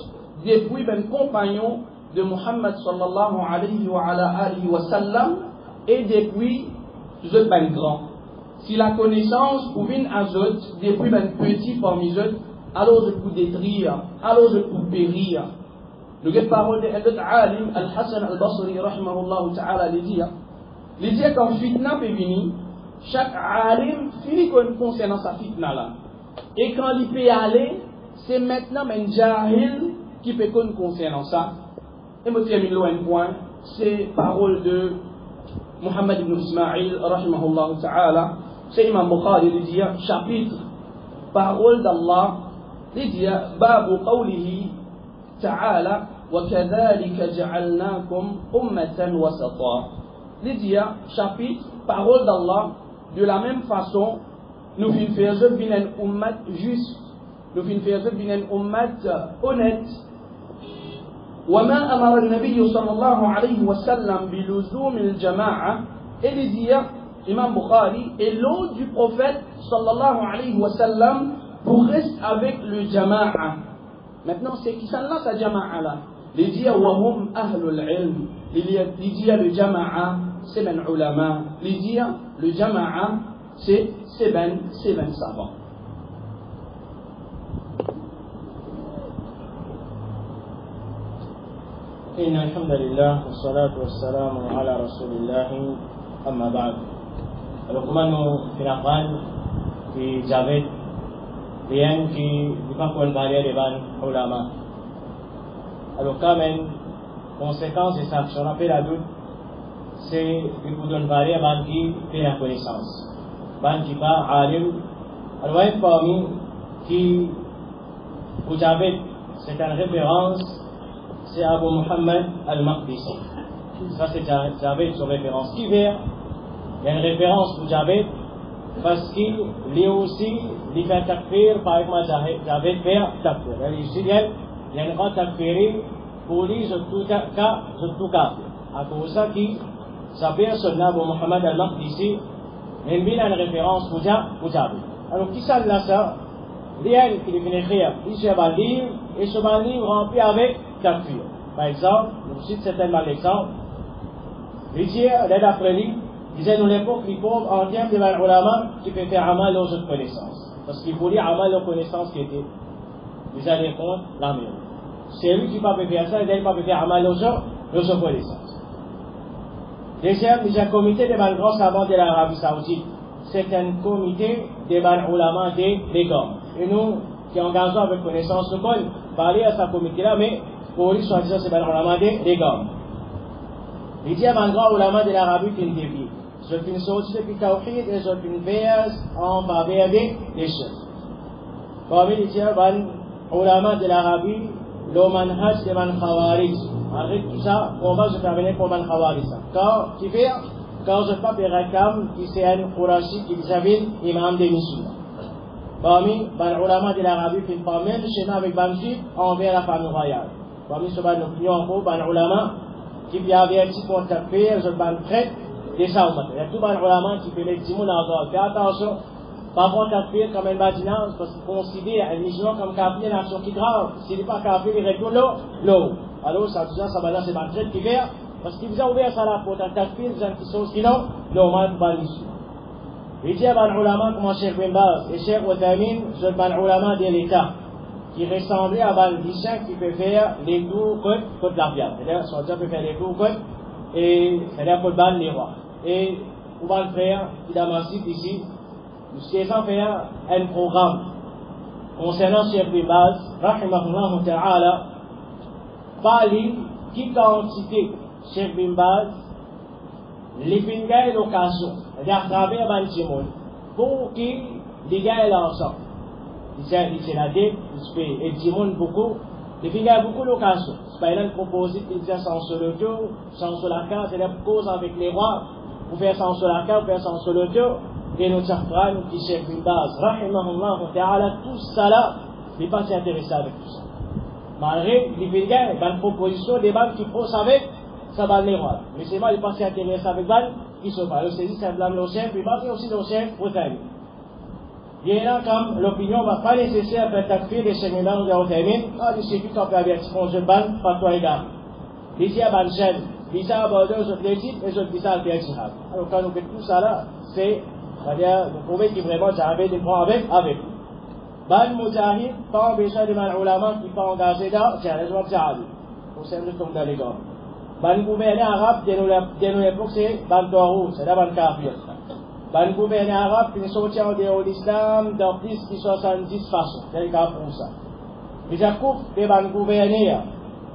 depuis ben compagnon de Muhammad sallallahu alayhi wa sallam et depuis eux ben grand. Si la connaissance pour venir à eux depuis ben petit parmi eux, alors je peux détruire, alors je peux périr. Le parole de Alim Al-Hassan Al-Basri rahimahullah ta'ala les dit quand fitna peut venir, chaque alim finit concernant sa fitna là. Et quand il peut aller, c'est maintenant un jahil qui peut concernant ça. Et moi termine un point, c'est parole de Muhammad ibn Ismail rahimahullah ta'ala, c'est Imam Bukhari il dit chapitre parole d'Allah. لدي باب قوله تعالى وكذلك جعلناكم أمة وسطا لدي chapitre parole d'Allah de la même façon nous faisons une ummat juste nous faisons une ummat honnête وما أمر النبي صلى الله عليه وسلم بلزوم الجماعة et لدي Imam Bukhari et l'eau du prophète sallallahu alayhi wa sallam pour rester avec le jama'a. Maintenant, c'est qui ça là, sa jama'a là? Les dire wahum ahlul ilm. Les dire le jama'a, c'est ben ulama. Les dire le jama'a, c'est ben savant. إن الحمد لله والصلاة والسلام على رسول الله أما بعد. Alors comment nous finissons qui Javed rien qui ne pas qu'on barrière devant ulama. Alors quand même conséquence de ça, on appelle la doute, c'est qu'il faut donner barrière ban qui fait la connaissance, ban qui pas alim. Alors un parmi qui pour Javed c'est une référence, c'est Abu Muhammad al-Maqdisi. Ça c'est Javed son référence qui vient. Il y a une référence pour Javed parce qu'il lui aussi il fait takfir par exemple Javed fait takfir. Il y a une grande takfir pour lui surtout cas à cause ça qui s'appelle son nom Abu Muhammad al-Maqdisi il a une référence pour Javed. Alors qui ça là ça rien qui vient écrire il se va lire et ce livre rempli avec takfir. Par exemple je cite certainement l'exemple il dit d'après lui disait nous l'époque les pauvres en termes de l'ulama qui peut faire amal aux autres connaissances parce qu'il faut lire amal aux connaissances qui étaient les années contre l'Amérique. C'est lui qui ne peut faire ça, il ne peut faire amal aux autres connaissances. Deuxième, il y a un comité des grands savants de l'Arabie Saoudite. C'est un comité des ulama des gommes. Et nous, qui engageons avec connaissance, nous pouvons parler à ce comité-là, mais pour lui, soi-disant, c'est ulama des gommes. Il y a un grand ulama de l'Arabie qui est dévié. Je fais une sortie depuis Tawhid et je fais une veilleuse en faveur des choses. Parmi les ulama de l'Arabie, le manhaj de man khawarij. Avec tout ça, on va se terminer pour man khawarij. Quand je pape Rakam, qui c'est un Qurashi qui s'appelle imam des musulmans. Parmi les ulama de l'Arabie, qui parlent même schéma avec Banjib envers la famille royale. Parmi ceux qui ont l'opinion pour les ulama qui viennent avertir contre takfir, je ban traite des saoumat. Il y a tout les ulama qui fait les timons dans le fais attention. Par rapport à takfir comme un badinage, parce qu'ils considèrent un musulman comme kafir, une action qui est grave. S'il n'est pas kafir, il retourne l'eau. Alors, ça, tout ça, ça va là, c'est ma traite qui vient. Parce qu'il vous a ouvert ça là pour ta takfir, des gens qui sont sinon, normal pour les musulmans. Il y a des ulama comme Cheikh Bin Baz et Cheikh Outhaymin, je des ulama de l'État, qui ressemblaient à des lycéens qui peuvent faire les tours contre la viande. C'est-à-dire, son Dieu peut faire les tours contre, et c'est-à-dire pour ban les rois. Et, pour ban le frère, qui a massif ici, nous sommes fait un programme concernant Cheikh Bin Baz, rahimahullah ta'ala, parler qui quantité Cheikh Bin Baz, les finga et l'occasion, c'est-à-dire à travers Bantimon, pour que les gars aient l'ensemble. C'est la dette, et Timon beaucoup, les finga ont beaucoup l'occasion. C'est pas une proposition qui disait sans le tour, sans la carte, c'est-à-dire cause avec les rois, pour faire sans la carte, pour faire sans le tour. Et notre Safran qui Cheikh Bin Baz, rahimahullah ta'ala, tout ça là, n'est pas si intéressé avec tout ça. Malgré les Végains, dans la proposition des banques qui posent avec, ça va les rois. Mais c'est pas, il n'est pas si intéressé avec banques qui se parlent. C'est dit, c'est blâme le Cheikh Bin Baz et aussi le Cheikh Outhaymin. Il y a là, comme l'opinion ne va pas nécessaire faire takfir des Cheikh Bin Baz ou des Outhaymin, il suffit qu'on peut avertir qu'on se banque, pas toi égal. Ici à Banchen, ici à Bordeaux, je te l'ai et je te dis ça à Pierre Chirag. Alors quand on fait tout ça là, c'est-à-dire, vous pouvez que vraiment j'avais des points avec vous. Ban Moujahid, pas besoin de mal ulama qui pas engagé dans, c'est un exemple d'Ali. Pour ça, nous sommes dans les gars. Ban gouverneur arabe, de nos époques, c'est Ban Toarou, c'est là Ban Kafir. Ban gouverneur arabe, qui est sorti en dehors de l'islam dans plus de 70 façons. C'est le cas pour ça. Les Jacob, des Ban gouverneurs,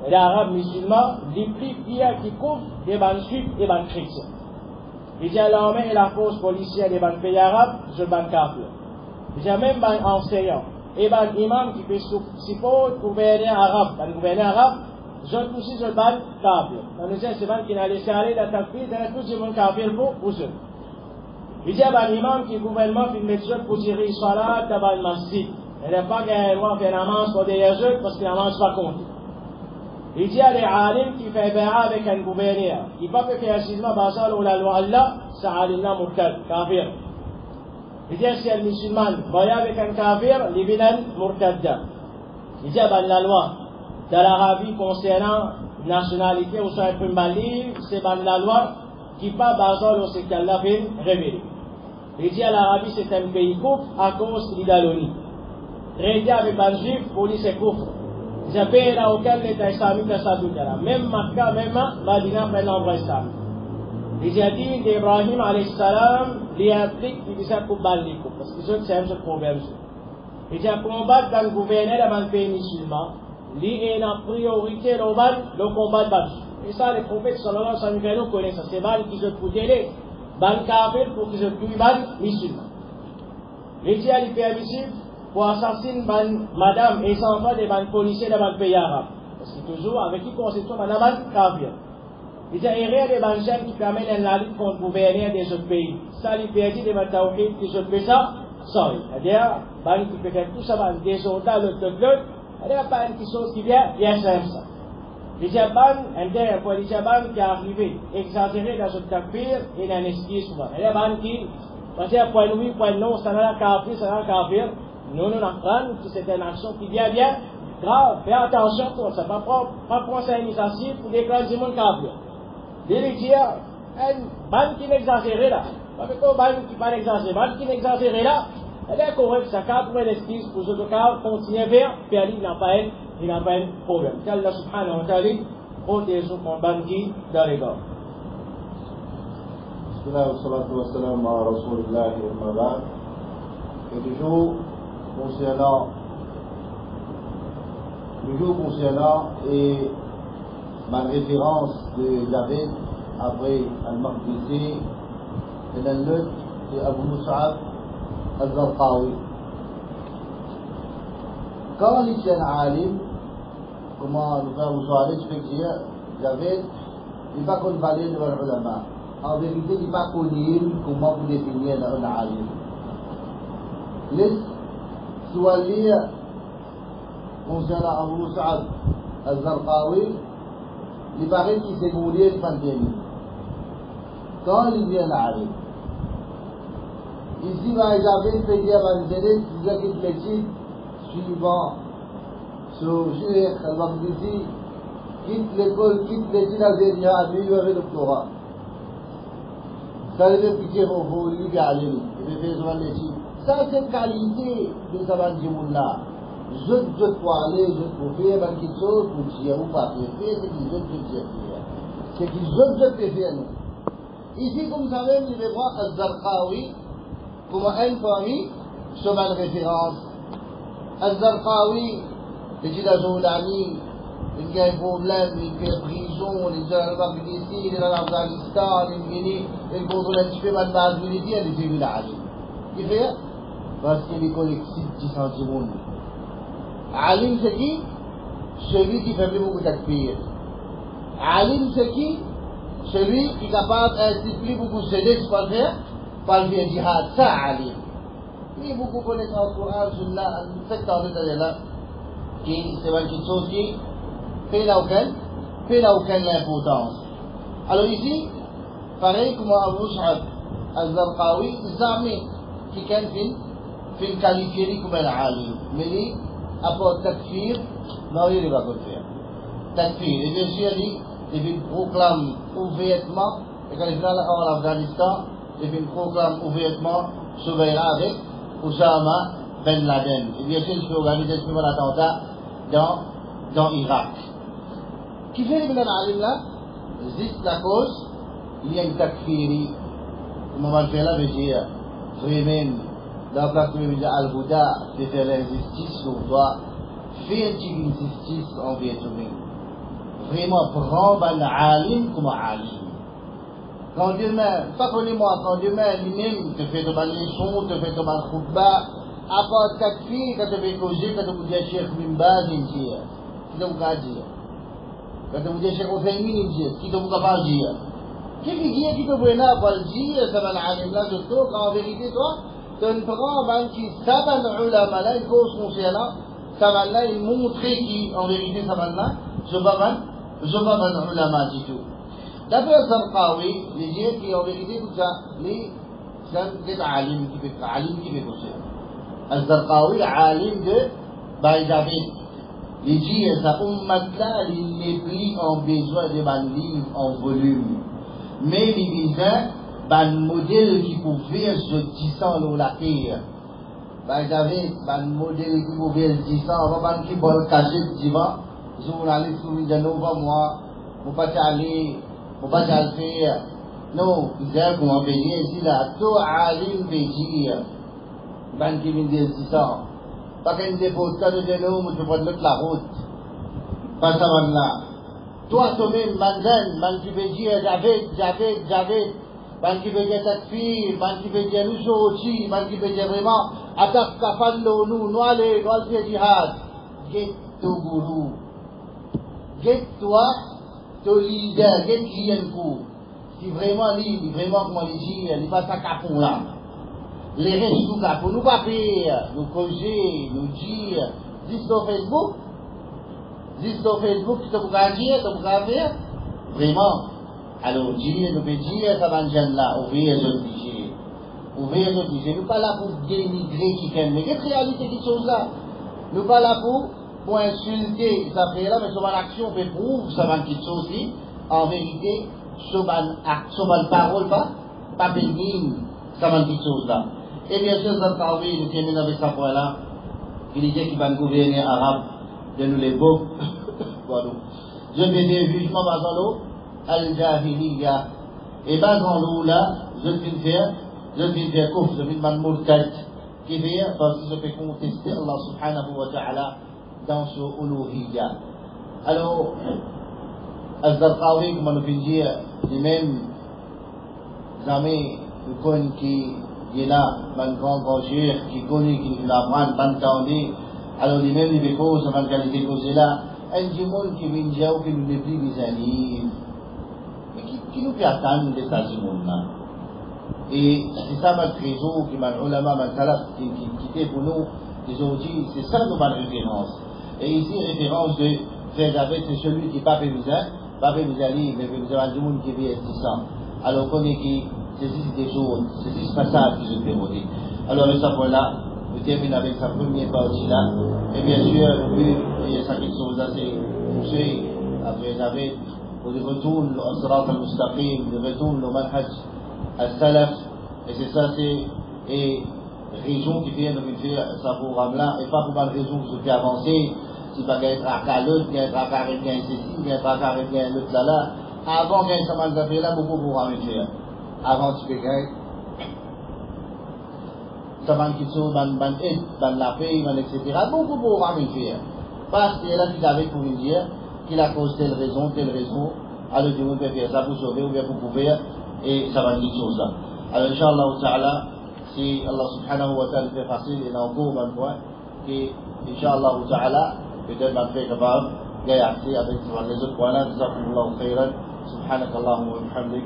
les arabes musulmans, les plus pires qui couvrent des Ban juifs et Ban chrétiens. Il y a l'armée et la force policière des pays arabes, je ban kafir. Il y a même ban enseignant et ban imam qui peut supporter gouverneur arabe, je aussi je ban kafir. On nous dit c'est ban qui n'a laissé aller la takfir, c'est tout le monde kafir pour eux. Il y a ban imam qui gouvernement fait une méthode pour tirer les salat dans le masjid. Il n'y a pas qu'un roi fait la manche pour des eux parce qu'il n'a pas compté. Il y a des alims qui font béa avec un gouverneur. Il ne peut pas faire un jugement basé sur la loi Allah, c'est alimna murtad, kafir. Il y a si un musulman voyage avec un kafir, il est murtad. Il y a la loi de l'Arabie concernant nationalité ou soit un primal, c'est la loi qui n'est pas basée sur ce qu'Allah fait révéler. Il y a l'Arabie, c'est un pays couvre à cause de l'idéologie. Traité avec un juif, pour lui c'est couvre. J'appelle là auquel l'État islamique a sa doute là. Même Makkah, même Madina fait l'endroit islamique. Les a-t-il d'Ibrahim alayhi salam, les implique qui disent qu'on bat les coups. Parce que c'est un seul problème. Et j'ai combattre dans le gouvernement dans le pays musulman, les a priorité le combat de Badr. Et ça, les prophètes sallallahu alayhi wa sallam nous connaissent. C'est mal qui se foutent les ban kafir pour qu'ils se tuent ban musulman. Les gens les permissibles pour assassiner madame et sans enfants des policiers dans le pays arabe. Parce que toujours, avec qui conception, madame kafir. Il y a rien de banjans qui permettent la lutte contre le gouverneur des autres pays. Ça, il perdit des tawhid qui se fait ça, sorry. C'est-à-dire, qui peut faire tout ça, des soldats, l'autre, c'est-à-dire, pas une chose qui vient simple ça. Il y a un politicien qui est arrivé, exagéré dans ce takfir et dans l'esquisse souvent. Il y a un qui, parce qu'il y a point oui, point non, ça n'a pas kafir, nous apprenons que c'est une action qui vient grave. Fais attention pour ça. Pas prendre ça initiative pour déclarer du monde kafir. Les dire, un ban qui n'exagère là. Pas que ban qui pas exagéré, ban qui n'exagère là. Elle est correcte, ça cap pour l'excuse pour ce cas continuer vers, puis il n'a pas un problème. Qu'Allah subhanahu wa ta'ala protège son ban qui dans les gars. Bismillah wa salatu wa salam à Rasulullah wa ma'bad. Et toujours concernant et ma référence de David après Al-Maqdisi et l'autre c'est Abu Mus'ab Al-Zarqawi. quand il était alim, comment nous faire aujourd'hui, je peux dire, Javed, il n'est pas qu'on valait devant l'ulama. En vérité, il n'est pas connu comment vous définir un alim. Laisse, soit lire, concernant Abu Sa'ad al-Zarqawi, il paraît qu'il s'est moulé le Fantini. Quand il vient alim, ici, Javed fait dire à Vanzelet, il disait qu'il est titre suivant. So, Cheikh al-Maqdisi quitte l'école, quitte l'étude algérienne, lui, il avait le doctorat. Ça veut piquer au fond, lui, qui a allé, il fait besoin de l'étude. Ça, c'est une qualité de Saban Jimouna. Je te parler, je te faire quelque chose pour dire ou pas faire, c'est qu'ils je te dire. C'est qu'ils je te faire, nous. Ici, comme vous savez, vous devez voir Al-Zarqawi comme un parmi sur ma référence. Al-Zarqawi, il a joué l'ami, il a un problème, il fait prison, il est dans le ici, il est dans l'Afghanistan, il est venu, il contrôle un petit peu mal base militaire, il est venu là. Il fait parce qu'il est collectif qui sentit le monde. Alim c'est qui? Celui qui fait beaucoup d'actifs. Alim c'est qui? Celui qui est capable d'instituer beaucoup de cédés pour le faire djihad. Ça, Alim. Mais beaucoup connaissent en Coran, Sunnah, le secteur de là. Qui c'est quelque chose qui fait aucune importance. Alors ici, pareil comme Abu Sa'ad al-Zarqawi, Zami, qui fait qualifié comme un alim. Mais lui, apporte takfir, non, il ne va pas le faire. Takfir, et bien sûr, il proclame ouvertement, et quand il vient en Afghanistan, il proclame ouvertement Soubaïra avec Oussama Ben Laden. Et bien sûr, il peut organiser ce attentat dans Irak. Qui fait les alim là? Juste la cause, il y a une takfiri. Comment on va le faire là, veut dire, vraiment, dans la place où il y a Al-Bouddha, de faire l'injustice, on doit faire une justice envers tout-même. Vraiment, prendre un alim comme un alim. Quand demain, pas connais-moi, quand demain, lui-même te fait de ma leçon, te fait de ma khutbah, à part takfir, quand tu fais causer, quand tu vous dis Cheikh Mimba, il dit, qui te vous dire? Quand tu vous dis Cheikh Othaymin, il dit, qui te vous pas dire? Qui te vous n'a pas dire, ça va l'alim là, surtout, quand en vérité, toi, tu ne prends pas qui savent l'ulama là, il cause concernant, ça va là, il montre qui, en vérité, ça va là, je vais pas l'ulama du tout. D'après Zarqawi, les gens qui, en vérité, tout ça, c'est alim qui fait causer. Al-Zarqawi, alim de Baïdavid. Il dit, sa ummat-là, il n'est plus en besoin de ban livre en volume. Mais il disait, ban modèle qui pouvait se descendre la terre. Baïdavid, ban modèle qui pouvait se descendre, ban qui peut le cacher de divan, journaliste qui dit, non, pas moi, faut pas aller, faut pas le faire. Non, il dit, comment venir ici là, tout alim veut dire. Ban qui vient de 600. Pas qu'un dépôt, quand nous disons, tu prends la route. Pas ça, là. Toi, toi-même, ban qui veut dire Javed, ban qui veut dire takfir, ban qui veut dire nous aussi, ban qui veut dire vraiment, attaque kafallo, nous allez faire jihad. Get ton gourou. Get toi, ton leader, get client pour. Si vraiment, comment il dit, il passe à capon là. Les restes nous pour nous pas payer, nous causer, nous dire, juste sur Facebook, qui te vous dire, te vous faire, vraiment. Alors, dire, nous peut dire, ça va dire là, ouvrir les autres nous pas là pour dénigrer quelqu'un, mais quelle réalité qui chose là? Nous pas là pour insulter, ça fait là, mais sur l'action, fait prouve, ça va quelque chose aussi, en vérité, sur ma parole, pas bénigne, ça va quelque chose là. Et bien sûr, Zarqawi, nous terminons avec ce point-là. Il disait qu'il va gouverner arabe de nous les beaux. Je vais dire jugement basant l'eau, al-jahiliya. Et basant l'eau là, je vais faire couf, je vais demander mourtad, qui fait, parce que je fais contester Allah subhanahu wa ta'ala dans ce uluhiyya. Alors, al-Zarqawi, comme on peut dire, lui-même, jamais, nous connaissons qui, il y a là, un grand cheikh qui connaît, qui nous apprend, ban tandé, Alors, lui-même, il veut cause, avant de qualité cause là, un du monde qui vient dire que nous ne plus mes amis, mais qui nous peut attendre de ça, ce monde-là. Et c'est ça, ma trésor, qui m'a ulama, ma salaf, qui était pour nous, aujourd'hui, c'est ça nos références. Et ici, référence de Frère David, c'est celui qui pas fait vous aller, mais vous avez du monde qui vit existant. Alors, on connaît qui, c'est des choses, c'est 6 passages qui se permettent. Alors, à ce point-là, je termine avec sa première partie là. Et bien sûr, il y a ça quelque chose assez poussé, après David, où il retourne au Sirat al-Mustaqim, il retourne au Manhaj al-Salaf, et c'est ça, et raison qui vient de me faire ce programme-là, et pas pour une raison que je fais avancer, c'est pas qu'il y a un tracas l'autre, qu'il y a un tracas avec un ceci, qu'il y a un tracas avec un l'autre là. Avant qu'il y ait un saman d'affaires là, beaucoup pour ramener faire. Avant tu peux gagner. Saman qui sont dans l'aide, dans la paix, etc. Beaucoup pour ramener faire. Parce qu'il y a là qui avait pour lui dire qu'il a cause telle raison, alors du monde peut faire ça pour sauver ou bien pour couvrir, et ça va dire ça. Alors, Inch'Allah Ta'ala, si Allah subhanahu wa ta'ala fait facile, il y a encore un point, qui, Inch'Allah Ta'ala, peut-être m'a fait capable, gagner accès avec les autres points-là, Jazakumullahu khairan, subhanak Allahumma wa bihamdik.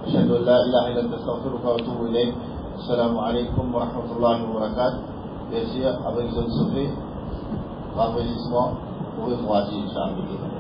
أشهد أن لا إله إلا أنت أستغفرك وأتوب إليك. السلام عليكم ورحمة الله وبركاته. Merci avec les autres sommets, par pour refroidir, Inch'Allah.